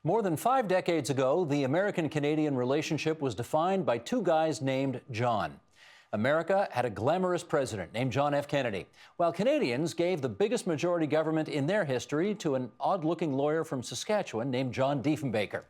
More than 5 decades ago, the American-Canadian relationship was defined by two guys named John. America had a glamorous president named John F. Kennedy, while Canadians gave the biggest majority government in their history to an odd-looking lawyer from Saskatchewan named John Diefenbaker.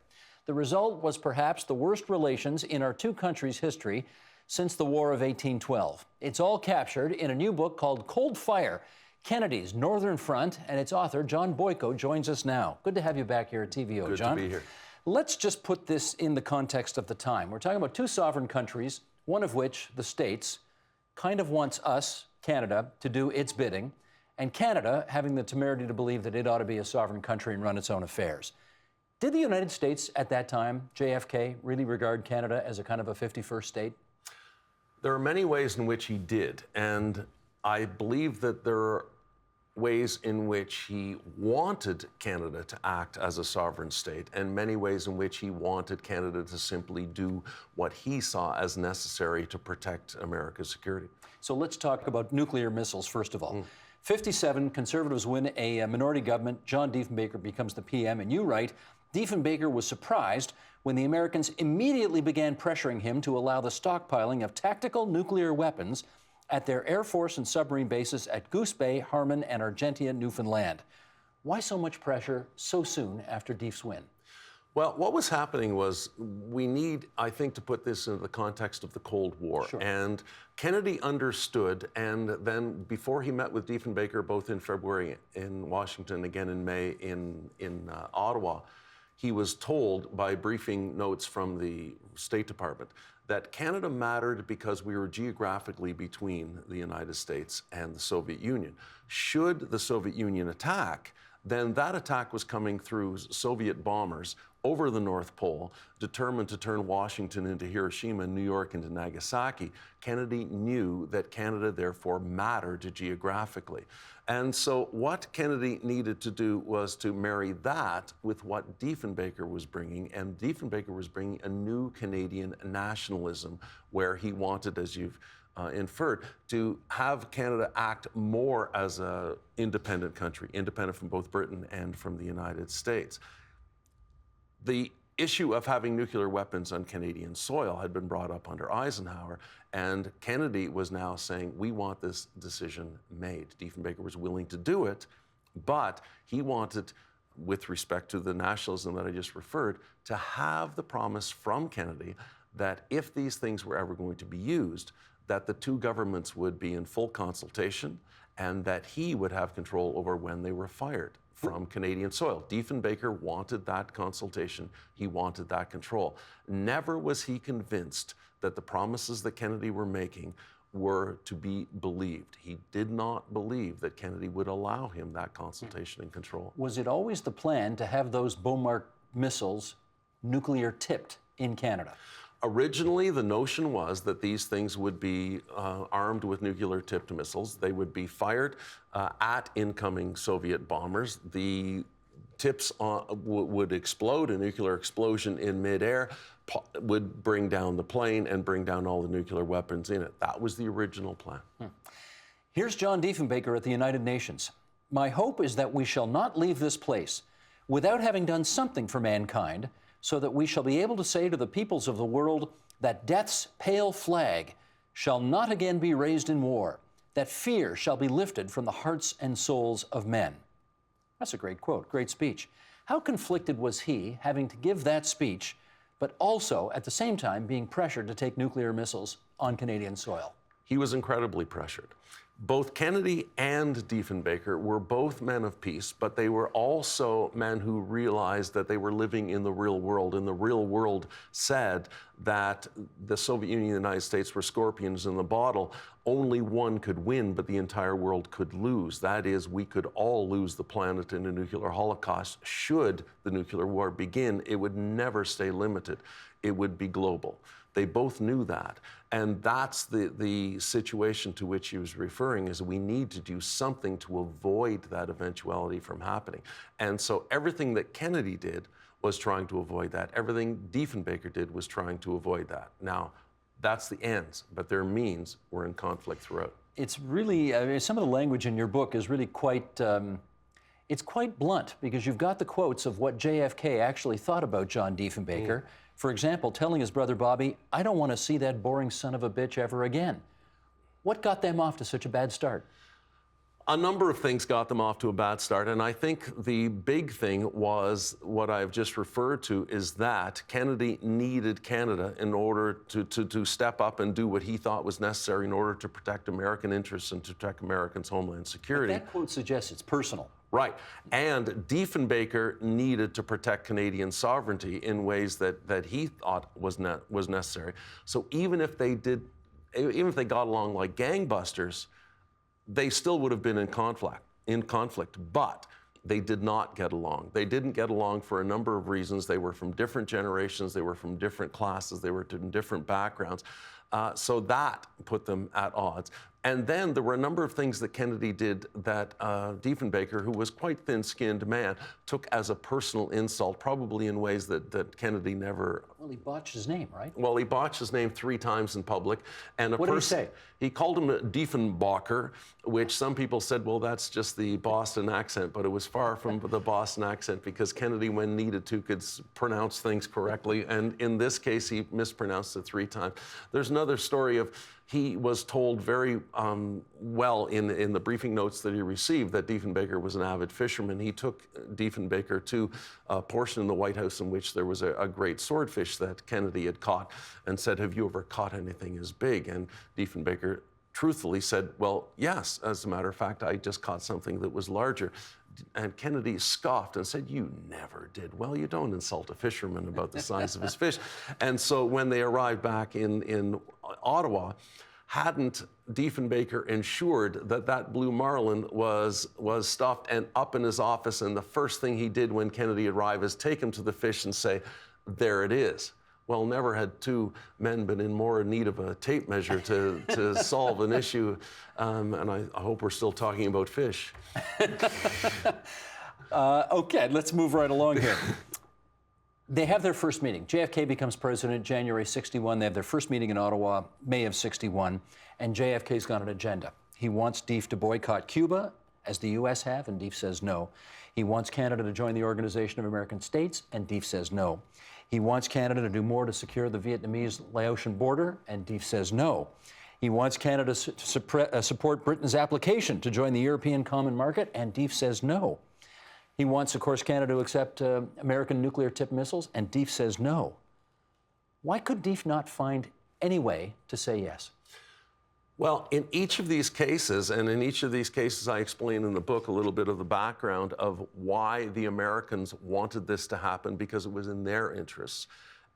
The result was perhaps the worst relations in our two countries' history since the War of 1812. It's all captured in a new book called Cold Fire, Kennedy's Northern Front, and its author, John Boyko, joins us now. Good to have you back here at TVO, John. Good to be here. Let's just put this in the context of the time. We're talking about two sovereign countries, one of which, the States, kind of wants us, Canada, to do its bidding, and Canada having the temerity to believe that it ought to be a sovereign country and run its own affairs. Did the United States at that time, JFK, really regard Canada as a kind of a 51st state? There are many ways in which he did, and I believe that there are ways in which he wanted Canada to act as a sovereign state, and many ways in which he wanted Canada to simply do what he saw as necessary to protect America's security. So let's talk about nuclear missiles, first of all. 57, Conservatives win a minority government. John Diefenbaker becomes the PM, and you write, Diefenbaker was surprised when the Americans immediately began pressuring him to allow the stockpiling of tactical nuclear weapons at their Air Force and submarine bases at Goose Bay, Harmon, and Argentia, Newfoundland. Why so much pressure so soon after Dief's win? Well, what was happening was we need, I think, to put this into the context of the Cold War. Sure. And Kennedy understood, and then before he met with Diefenbaker, both in February in Washington, again in May in Ottawa, he was told by briefing notes from the State Department that Canada mattered because we were geographically between the United States and the Soviet Union. Should the Soviet Union attack, then that attack was coming through Soviet bombers over the North Pole, determined to turn Washington into Hiroshima and New York into Nagasaki. Kennedy knew that Canada, therefore, mattered geographically. And so what Kennedy needed to do was to marry that with what Diefenbaker was bringing, and Diefenbaker was bringing a new Canadian nationalism where he wanted, as you've inferred, to have Canada act more as an independent country, independent from both Britain and from the United States. The issue of having nuclear weapons on Canadian soil had been brought up under Eisenhower, and Kennedy was now saying, we want this decision made. Diefenbaker was willing to do it, but he wanted, with respect to the nationalism that I just referred, to have the promise from Kennedy that if these things were ever going to be used, that the two governments would be in full consultation and that he would have control over when they were fired from Canadian soil. Diefenbaker wanted that consultation. He wanted that control. Never was he convinced that the promises that Kennedy were making were to be believed. He did not believe that Kennedy would allow him that consultation and control. Was it always the plan to have those Bomark missiles nuclear tipped in Canada? Originally, the notion was that these things would be armed with nuclear-tipped missiles. They would be fired at incoming Soviet bombers. The tips would explode. A nuclear explosion in midair would bring down the plane and bring down all the nuclear weapons in it. That was the original plan. Here's John Diefenbaker at the United Nations. My hope is that we shall not leave this place without having done something for mankind, so that we shall be able to say to the peoples of the world that death's pale flag shall not again be raised in war, that fear shall be lifted from the hearts and souls of men. That's a great quote, great speech. How conflicted was he having to give that speech, but also at the same time being pressured to take nuclear missiles on Canadian soil? He was incredibly pressured. Both Kennedy and Diefenbaker were both men of peace, but they were also men who realized that they were living in the real world, and the real world said that the Soviet Union and the United States were scorpions in the bottle. Only one could win, but the entire world could lose. That is, we could all lose the planet in a nuclear holocaust. Should the nuclear war begin, it would never stay limited. It would be global. They both knew that. And that's the situation to which he was referring, is we need to do something to avoid that eventuality from happening. And so everything that Kennedy did was trying to avoid that. Everything Diefenbaker did was trying to avoid that. Now, that's the ends, but their means were in conflict throughout. It's really, some of the language in your book is really quite It's quite blunt because you've got the quotes of what JFK actually thought about John Diefenbaker. For example, telling his brother Bobby, "I don't want to see that boring son of a bitch ever again." What got them off to such a bad start? A number of things got them off to a bad start, and I think the big thing was what I've just referred to, is that Kennedy needed Canada in order to step up and do what he thought was necessary in order to protect American interests and to protect Americans' homeland security. But that quote suggests it's personal. Right. And Diefenbaker needed to protect Canadian sovereignty in ways that he thought was necessary. So even if they got along like gangbusters, they still would have been in conflict, but they did not get along. They didn't get along for a number of reasons. They were from different generations, they were from different classes, they were in different backgrounds. So that put them at odds. And then there were a number of things that Kennedy did that Diefenbaker, who was quite thin-skinned man, took as a personal insult, probably in ways that Kennedy never... Well, he botched his name, right? Well, he botched his name 3 times in public. And what did he say? He called him a Diefenbaker, which some people said, well, that's just the Boston accent, but it was far from the Boston accent because Kennedy, when needed to, could pronounce things correctly. And in this case, he mispronounced it 3 times. There's another story of he was told very well in the briefing notes that he received that Diefenbaker was an avid fisherman. He took Diefenbaker to a portion in the White House in which there was a great swordfish that Kennedy had caught and said, "Have you ever caught anything as big?" And Diefenbaker truthfully said, "Well, yes, as a matter of fact, I just caught something that was larger." And Kennedy scoffed and said, "You never did." Well, you don't insult a fisherman about the size of his fish. And so when they arrived back in Ottawa, hadn't Diefenbaker ensured that that blue marlin was stuffed and up in his office, and the first thing he did when Kennedy arrived is take him to the fish and say, "There it is." Well, never had 2 men been in more need of a tape measure to solve an issue, and I hope we're still talking about fish. Okay, let's move right along here. They have their first meeting. JFK becomes president January 61. They have their first meeting in Ottawa, May of 61, and JFK's got an agenda. He wants Dief to boycott Cuba, as the U.S. have, and Dief says no. He wants Canada to join the Organization of American States, and Dief says no. He wants Canada to do more to secure the Vietnamese-Laotian border, and Dief says no. He wants Canada to support Britain's application to join the European Common Market, and Dief says no. He wants, of course, Canada to accept American nuclear-tipped missiles, and Dief says no. Why could Dief not find any way to say yes? Well, in each of these cases, and in each of these cases I explain in the book a little bit of the background of why the Americans wanted this to happen, because it was in their interests,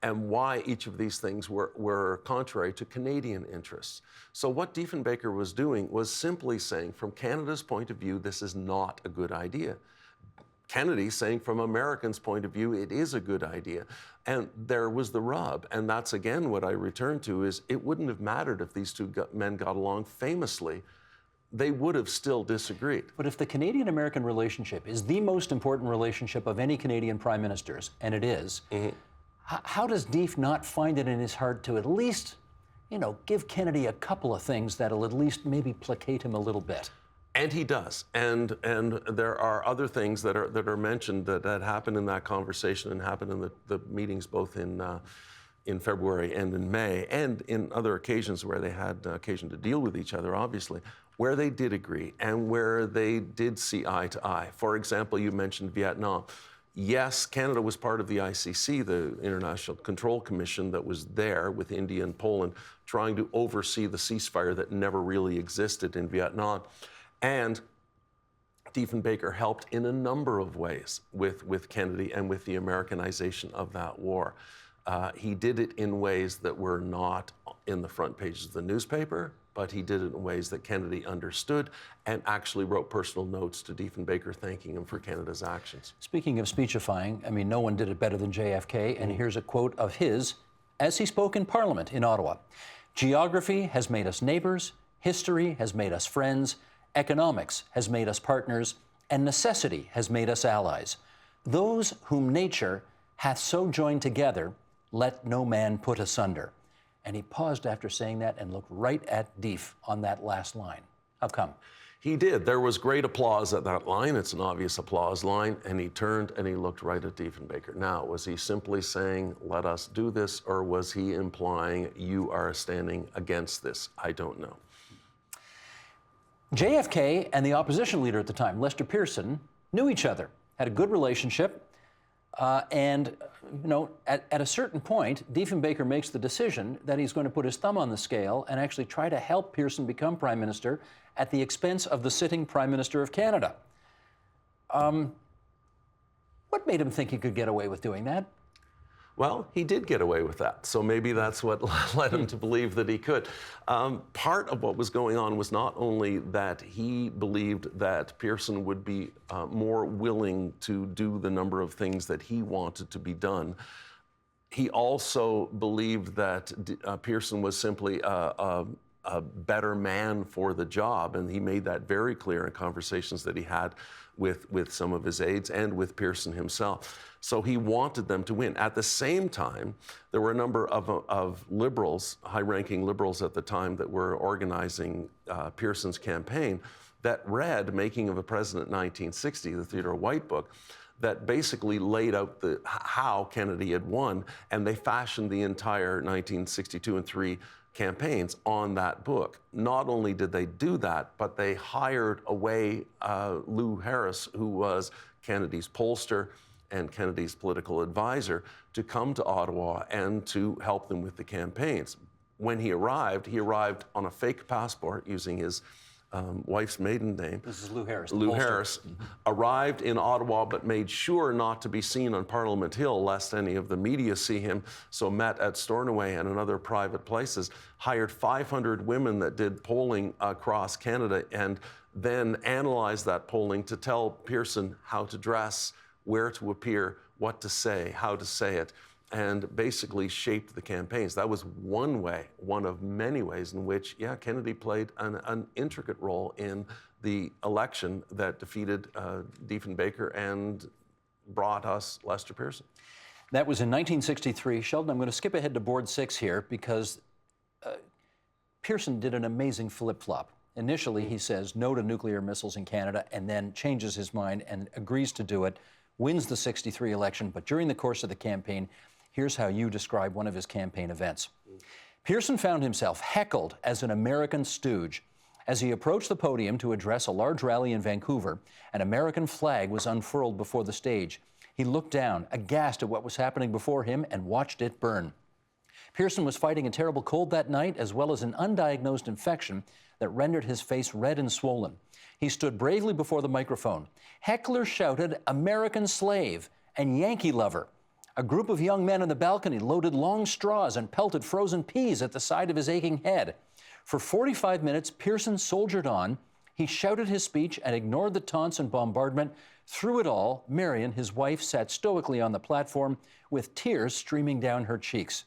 and why each of these things were contrary to Canadian interests. So what Diefenbaker was doing was simply saying, from Canada's point of view, this is not a good idea. Kennedy saying, from Americans' point of view, it is a good idea. And there was the rub. And that's, again, what I return to, is it wouldn't have mattered if these 2 men got along famously. They would have still disagreed. But if the Canadian-American relationship is the most important relationship of any Canadian prime ministers, and it is, how does Dief not find it in his heart to at least, give Kennedy a couple of things that'll at least maybe placate him a little bit? And he does, and there are other things that are mentioned that happened in that conversation and happened in the meetings both in February and in May, and in other occasions where they had occasion to deal with each other, obviously, where they did agree and where they did see eye to eye. For example, you mentioned Vietnam. Yes, Canada was part of the ICC, the International Control Commission, that was there with India and Poland, trying to oversee the ceasefire that never really existed in Vietnam. And Diefenbaker helped in a number of ways with Kennedy and with the Americanization of that war. He did it in ways that were not in the front pages of the newspaper, but he did it in ways that Kennedy understood and actually wrote personal notes to Diefenbaker thanking him for Canada's actions. Speaking of speechifying, I mean, no one did it better than JFK, and here's a quote of his as he spoke in Parliament in Ottawa. "Geography has made us neighbors, history has made us friends, economics has made us partners, and necessity has made us allies. Those whom nature hath so joined together, let no man put asunder." And he paused after saying that and looked right at Dief on that last line. How come? He did. There was great applause at that line. It's an obvious applause line. And he turned and he looked right at Diefenbaker. Now, was he simply saying, let us do this, or was he implying you are standing against this? I don't know. JFK and the opposition leader at the time, Lester Pearson, knew each other, had a good relationship. And, you know, at a certain point, Diefenbaker makes the decision that he's going to put his thumb on the scale and actually try to help Pearson become prime minister at the expense of the sitting prime minister of Canada. What made him think he could get away with doing that? Well, he did get away with that, so maybe that's what led him to believe that he could. Part of what was going on was not only that he believed that Pearson would be more willing to do the number of things that he wanted to be done. He also believed that Pearson was simply a better man for the job, and he made that very clear in conversations that he had with some of his aides and with Pearson himself. So he wanted them to win. At the same time, there were a number of liberals, high-ranking liberals at the time, that were organizing Pearson's campaign that read Making of a President in 1960, the Theodore White book, that basically laid out how Kennedy had won, and they fashioned the entire 1962 and 3 campaigns on that book. Not only did they do that, but they hired away Lou Harris, who was Kennedy's pollster and Kennedy's political advisor, to come to Ottawa and to help them with the campaigns. When he arrived on a fake passport using his wife's maiden name. This is Lou Harris. Lou Harris arrived in Ottawa, but made sure not to be seen on Parliament Hill, lest any of the media see him, so met at Stornoway and in other private places, hired 500 women that did polling across Canada, and then analyzed that polling to tell Pearson how to dress, where to appear, what to say, how to say it, and basically shaped the campaigns. That was one way, one of many ways in which, Kennedy played an intricate role in the election that defeated Diefenbaker and brought us Lester Pearson. That was in 1963. Sheldon, I'm going to skip ahead to board 6 here because Pearson did an amazing flip-flop. Initially, he says no to nuclear missiles in Canada and then changes his mind and agrees to do it, wins the 63 election, but during the course of the campaign, here's how you describe one of his campaign events. Pearson found himself heckled as an American stooge. As he approached the podium to address a large rally in Vancouver, an American flag was unfurled before the stage. He looked down, aghast at what was happening before him, and watched it burn. Pearson was fighting a terrible cold that night, as well as an undiagnosed infection that rendered his face red and swollen. He stood bravely before the microphone. Hecklers shouted, "American slave" and "Yankee lover." A group of young men on the balcony loaded long straws and pelted frozen peas at the side of his aching head. For 45 minutes, Pearson soldiered on. He shouted his speech and ignored the taunts and bombardment. Through it all, Marion, his wife, sat stoically on the platform with tears streaming down her cheeks.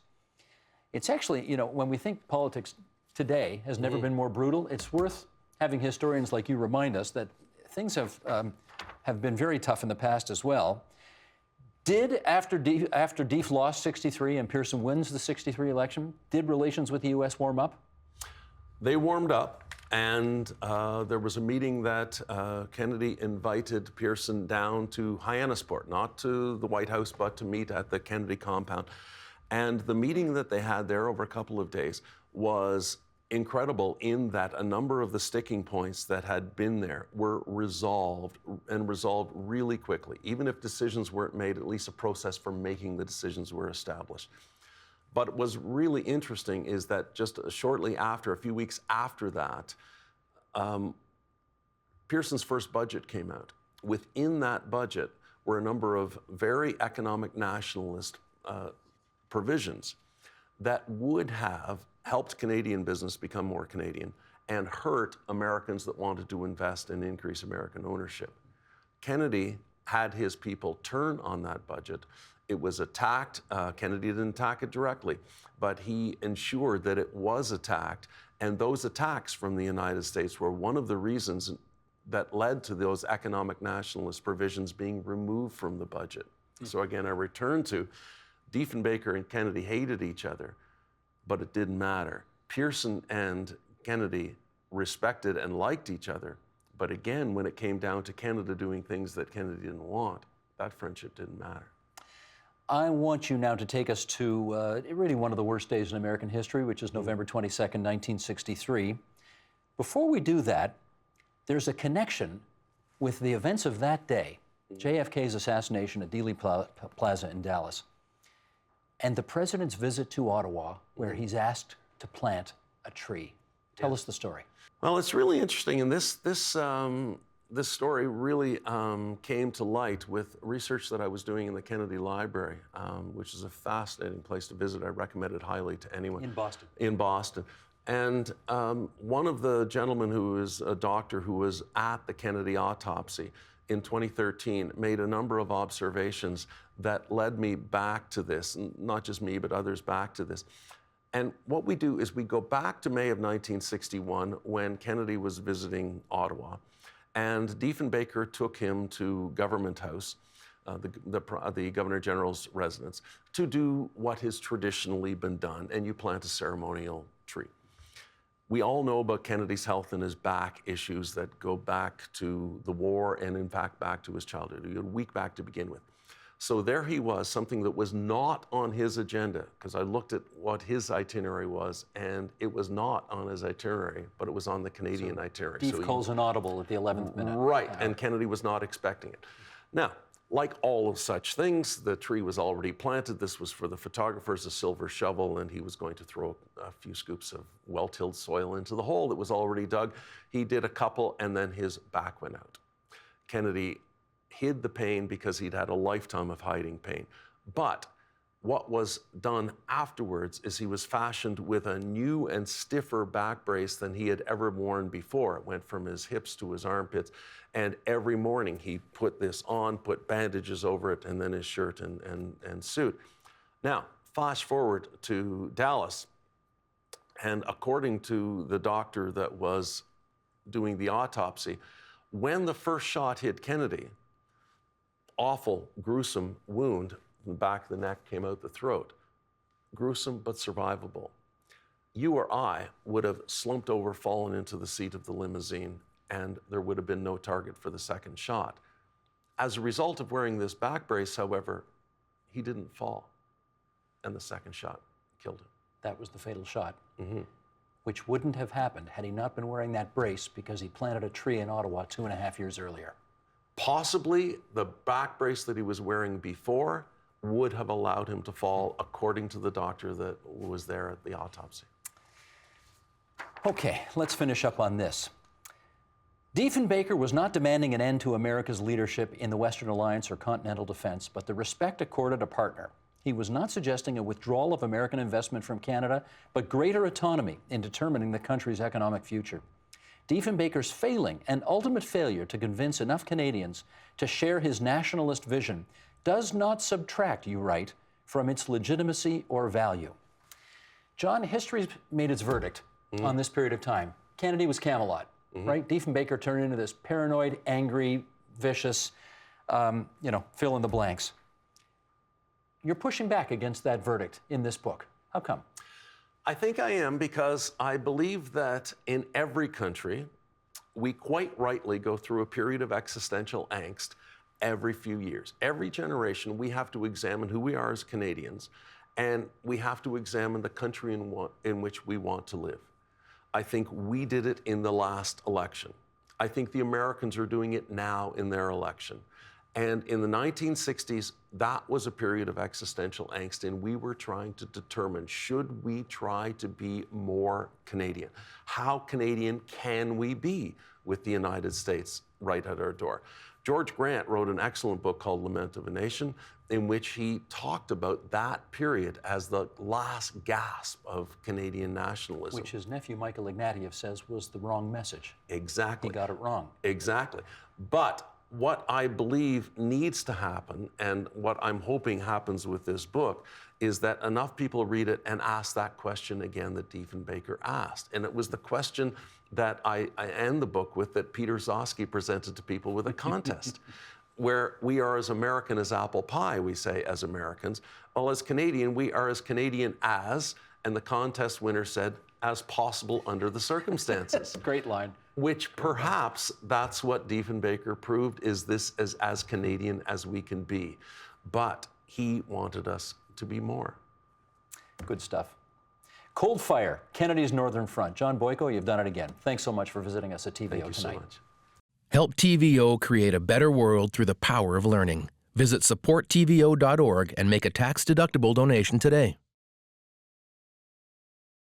It's actually, you know, when we think politics today has never been more brutal, it's worth having historians like you remind us that things have been very tough in the past as well. Did, after Dief lost 63 and Pearson wins the 63 election, did relations with the U.S. warm up? They warmed up, and there was a meeting that Kennedy invited Pearson down to Hyannisport, not to the White House, but to meet at the Kennedy compound. And the meeting that they had there over a couple of days was incredible in that a number of the sticking points that had been there were resolved, and resolved really quickly. Even if decisions weren't made, at least a process for making the decisions were established. But what was really interesting is that just shortly after, a few weeks after that, Pearson's first budget came out. Within that budget were a number of very economic nationalist provisions that would have helped Canadian business become more Canadian and hurt Americans that wanted to invest and increase American ownership. Kennedy had his people turn on that budget. It was attacked. Kennedy didn't attack it directly, but he ensured that it was attacked. And those attacks from the United States were one of the reasons that led to those economic nationalist provisions being removed from the budget. So again, I return to Diefenbaker and Kennedy hated each other, but it didn't matter. Pearson and Kennedy respected and liked each other, But again, when it came down to Canada doing things that Kennedy didn't want, that friendship didn't matter. I want you now to take us to really one of the worst days in American history, which is November 22nd, 1963. Before we do that, there's a connection with the events of that day, JFK's assassination at Dealey Plaza in Dallas, and the president's visit to Ottawa, where he's asked to plant a tree. Tell us the story. Well, it's really interesting, and this story really came to light with research that I was doing in the Kennedy Library, which is a fascinating place to visit. I recommend it highly to anyone. In Boston. In Boston. And one of the gentlemen who is a doctor who was at the Kennedy autopsy in 2013 made a number of observations that led me back to this, and not just me, but others back to this. And what we do is we go back to May of 1961 when Kennedy was visiting Ottawa, and Diefenbaker took him to Government House, the Governor General's residence, to do what has traditionally been done, and you plant a ceremonial tree. We all know about Kennedy's health and his back issues that go back to the war and, in fact, back to his childhood. He had a week back to begin with. So there he was, something that was not on his agenda, because I looked at what his itinerary was, and it was not on his itinerary, but it was on the Canadian itinerary. Dief calls an audible at the 11th minute. Right, and Kennedy was not expecting it. Now, like all of such things, the tree was already planted. This was for the photographers, a silver shovel, and he was going to throw a few scoops of well-tilled soil into the hole that was already dug. He did a couple, and then his back went out. Kennedy hid the pain because he'd had a lifetime of hiding pain. But what was done afterwards is he was fashioned with a new and stiffer back brace than he had ever worn before. It went from his hips to his armpits. And every morning he put this on, put bandages over it, and then his shirt and suit. Now, flash forward to Dallas. And according to the doctor that was doing the autopsy, when the first shot hit Kennedy, awful, gruesome wound from the back of the neck came out the throat. Gruesome, but survivable. You or I would have slumped over, fallen into the seat of the limousine, and there would have been no target for the second shot. As a result of wearing this back brace, however, he didn't fall, and the second shot killed him. That was the fatal shot, which wouldn't have happened had he not been wearing that brace because he planted a tree in Ottawa 2.5 years earlier. Possibly the back brace that he was wearing before would have allowed him to fall, according to the doctor that was there at the autopsy. Okay, let's finish up on this. Diefenbaker was not demanding an end to America's leadership in the Western Alliance or continental defense, but the respect accorded a partner. He was not suggesting a withdrawal of American investment from Canada, but greater autonomy in determining the country's economic future. Diefenbaker's failing and ultimate failure to convince enough Canadians to share his nationalist vision does not subtract, you write, from its legitimacy or value. John, history's made its verdict on this period of time. Kennedy was Camelot, right? Diefenbaker turned into this paranoid, angry, vicious, fill in the blanks. You're pushing back against that verdict in this book. How come? I think I am because I believe that in every country, we quite rightly go through a period of existential angst every few years. Every generation, we have to examine who we are as Canadians, and we have to examine the country in which we want to live. I think we did it in the last election. I think the Americans are doing it now in their election. And in the 1960s, that was a period of existential angst, and we were trying to determine, should we try to be more Canadian? How Canadian can we be with the United States right at our door? George Grant wrote an excellent book called Lament of a Nation, in which he talked about that period as the last gasp of Canadian nationalism. Which his nephew, Michael Ignatieff, says was the wrong message. Exactly. He got it wrong. Exactly. But what I believe needs to happen, and what I'm hoping happens with this book, is that enough people read it and ask that question again that Diefenbaker asked. And it was the question that I end the book with, that Peter Zosky presented to people with a contest, where we are as American as apple pie, we say as Americans. Well, as Canadian, we are as Canadian as, and the contest winner said, as possible under the circumstances. Great line. which perhaps that's what Diefenbaker proved, is this as Canadian as we can be. But he wanted us to be more. Good stuff. Cold Fire, Kennedy's Northern Front. John Boyko, you've done it again. Thanks so much for visiting us at TVO Thank you tonight. so much. Help TVO create a better world through the power of learning. Visit supporttvo.org and make a tax-deductible donation today.